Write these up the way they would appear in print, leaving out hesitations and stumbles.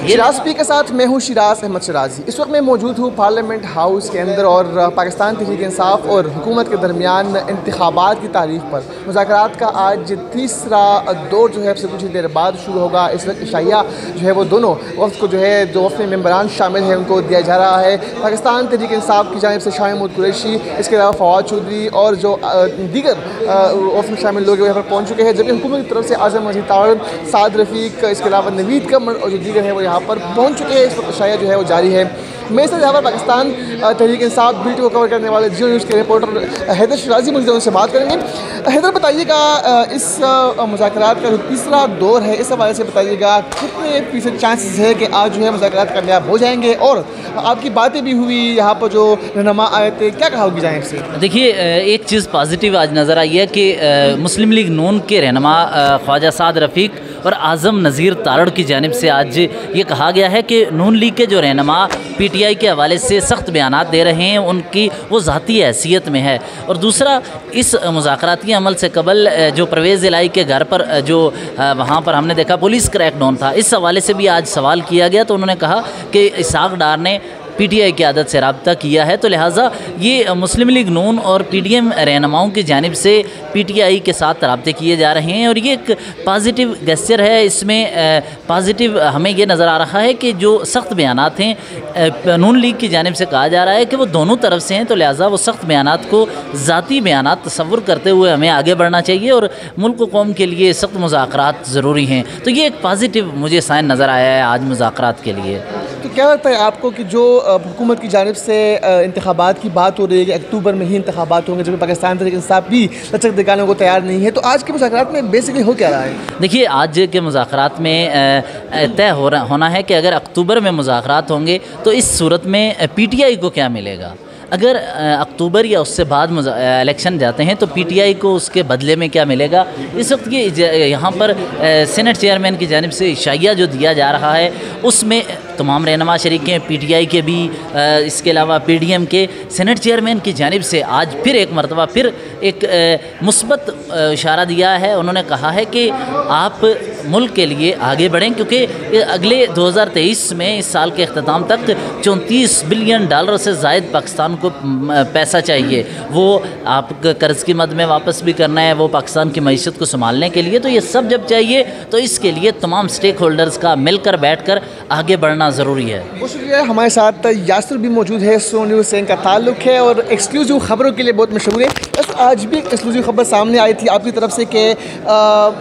Siraj P के साथ मैं हूँ शिराज अहमद शराजी। इस वक्त मैं मौजूद हूँ पार्लियामेंट हाउस के अंदर और पाकिस्तान तहरीक इंसाफ और हुकूमत के दरमियान इंतखाबात की तारीख पर मुज़ाकरात का आज तीसरा दौर जो है अब से कुछ ही देर बाद शुरू होगा। इस वक्त इशाइया जो है वो दोनों वक्त को जो है जो वक्त में मेम्बरान शामिल हैं उनको दिया जा रहा है। पाकिस्तान तहरीक इंसाफ की जानिब से शाह महमूद कुरैशी, इसके अलावा फवाद चौधरी और जो दीगर वक्त में शामिल लोग यहाँ पर पहुँच चुके हैं, जबकि हुकूमत की तरफ से आज़म मजीद तारड़, साद रफ़ीक, इसके अलावा नवीद कमर और जो दीगर है वो यहाँ पर पहुँच चुके हैं। इस वक्त इशाइया जो है वो जारी है। मैं इस यहाँ पर पाकिस्तान तहरीक इंसाफ बीटी को कवर करने वाले जियो न्यूज़ के रिपोर्टर हैदर शराजी मुझे उनसे बात करेंगे। हैदर, बताइएगा इस मुज़ाकरात का जो तीसरा दौर है इस हवाले से बताइएगा कितने फीसद चांसेस है कि आज जो है मुज़ाकरात कामयाब हो जाएंगे, और आपकी बातें भी हुई यहाँ पर जो रहनुमा आए थे, क्या कहा होगी जानिब से? देखिए, एक चीज़ पॉजिटिव आज नज़र आई है कि मुस्लिम लीग नून के रहनुमा ख्वाजा साद रफ़ीक और आज़म नज़ीर तारड़ की जानिब से आज ये कहा गया है कि नून लीग के जो रहनुमा PTI के हवाले से सख्त बयानात दे रहे हैं उनकी वो ज़ाती हैसियत में है। और दूसरा, इस मुज़ाकराती अमल से कबल जो परवेज़ इलाही के घर पर जो वहाँ पर हमने देखा पुलिस क्रैकडाउन था, इस हवाले से भी आज सवाल किया गया तो उन्होंने कहा कि इसाक डार ने PTI की आदत से रब्ता किया है, तो लिहाजा ये मुस्लिम लीग नून और PDM रहनुमाओं की जानिब से PTI के साथ रब्ते किए जा रहे हैं और ये एक पॉजिटिव गेस्चर है। इसमें पॉजिटिव हमें ये नज़र आ रहा है कि जो सख्त बयानात हैं नून लीग की जानिब से कहा जा रहा है कि वो दोनों तरफ से हैं, तो लिहाजा वो सख्त बयानात को ज़ाती बयानात तस्वुर करते हुए हमें आगे बढ़ना चाहिए और मुल्क व कौम के लिए सख्त मुज़ाकरात ज़रूरी हैं। तो ये एक पॉजिटिव मुझे साइन नज़र आया है आज मुज़ाकरात के लिए। तो क्या लगता है आपको कि जो हुकूमत की जानिब से इंतखाबात की बात हो रही है कि अक्टूबर में ही इंतखाबात होंगे, जबकि पाकिस्तान तहरीक इंसाफ भी लचक दिखाने को तैयार नहीं है, तो आज के मुज़ाकरात में बेसिकली हो क्या रहा है? देखिए, आज के मुज़ाकरात में तय होना है कि अगर अक्टूबर में मुज़ाकरात होंगे तो इस सूरत में PTI को क्या मिलेगा। अगर अक्टूबर या उससे बाद इलेक्शन जाते हैं तो PTI को उसके बदले में क्या मिलेगा। इस वक्त ये यहाँ पर सीनेट चेयरमैन की जानिब से इशाइया जो दिया जा रहा है उसमें तमाम रहनुमा शरीक हैं, PTI के भी, इसके अलावा PDM के। सीनेट चेयरमैन की जानिब से आज फिर एक मरतबा फिर एक मुस्बत इशारा दिया है। उन्होंने कहा है कि आप मुल्क के लिए आगे बढ़ें, क्योंकि अगले 2023 में इस साल के अख्ताम तक $34 बिलियन से ज़ायद पाकिस्तान को पैसा चाहिए। वो आप कर्ज़ की मद में वापस भी करना है, वो पाकिस्तान की मईशत को संभालने के लिए, तो ये सब जब चाहिए तो इसके लिए तमाम स्टेक होल्डर्स का मिलकर बैठकर आगे बढ़ना ज़रूरी है। बहुत शुक्रिया। हमारे साथ यासिर भी मौजूद है, सो न्यूज़ से इनका ताल्लुक़ है और एक्सक्लूसिव खबरों के लिए बहुत मशहूर है। बस आज भी एक्सक्लूसिव खबर सामने आई थी आपकी तरफ से कि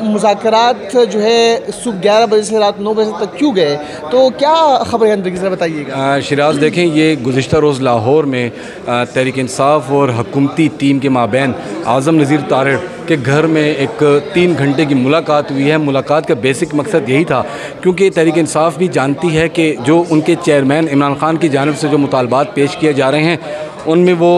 मुज़ाकरात जो है सुबह 11 बजे से रात 9 बजे तक क्यों गए, तो क्या खबर है अंदर बताइएगा। शिराज, देखें, ये गुज़िश्ता रोज़ लाहौर में तहरीक इंसाफ और हुकूमती टीम के माबैन आज़म नज़ीर तारड़ के घर में एक 3 घंटे की मुलाकात हुई है। मुलाकात का बेसिक मकसद यही था, क्योंकि तहरीक इंसाफ भी जानती है कि जो उनके चेयरमैन इमरान खान की जानिब से जो मुतालबात पेश किए जा रहे हैं उनमें वो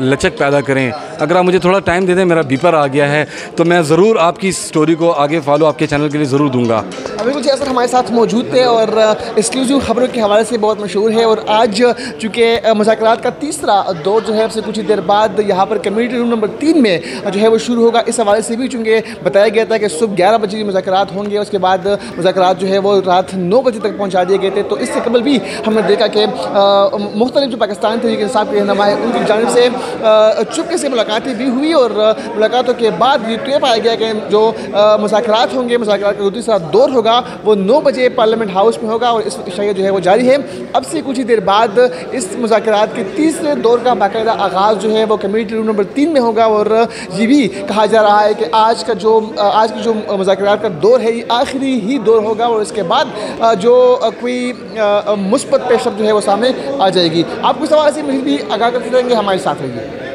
लचक पैदा करें। अगर आप मुझे थोड़ा टाइम दे दें, मेरा बीपर आ गया है, तो मैं ज़रूर आपकी स्टोरी को आगे फॉलो आपके चैनल के लिए ज़रूर दूंगा। बिल्कुल जी, असर हमारे साथ मौजूद थे और एक्सक्लूसिव खबरों के हवाले से बहुत मशहूर है। और आज चूँकि मुज़ाकरात का तीसरा दौर जो है अब से कुछ ही देर बाद यहाँ पर कम्युनिटी रूम नंबर 3 में जो है वो शुरू होगा। इस हवाले से भी चूँकि बताया गया था कि सुबह 11 बजे मुज़ाकरात होंगे, उसके बाद मुज़ाकरात जो है वो रात 9 बजे तक पहुँचा दिए गए थे। तो इससे कबल भी हमने देखा कि मुख्तलिफ जो पाकिस्तान तहरीक इंसाफ के रहनुमा है उनकी जानिब से चुपके से मुलाकातें भी हुई और मुलाकातों के बाद ये तय पाया गया कि जो मुज़ाकरात होंगे, मुज़ाकरात का दूसरा दौर होगा वो 9 बजे पार्लियामेंट हाउस में होगा और इस इशाइया जो है वो जारी है। अब से कुछ ही देर बाद इस मुज़ाकरात के तीसरे दौर का बाकायदा आगाज़ जो है वो कम्युनिटी रूम नंबर 3 में होगा। और ये भी कहा जा रहा है कि आज की जो मुज़ाकरात का दौर है ये आखिरी ही दौर होगा और इसके बाद जो कोई मुस्बत पेशरफ जो है वो सामने आ जाएगी। आपको इस हवाले से भी आगाह करते रहेंगे, हमारे साथ रहिए।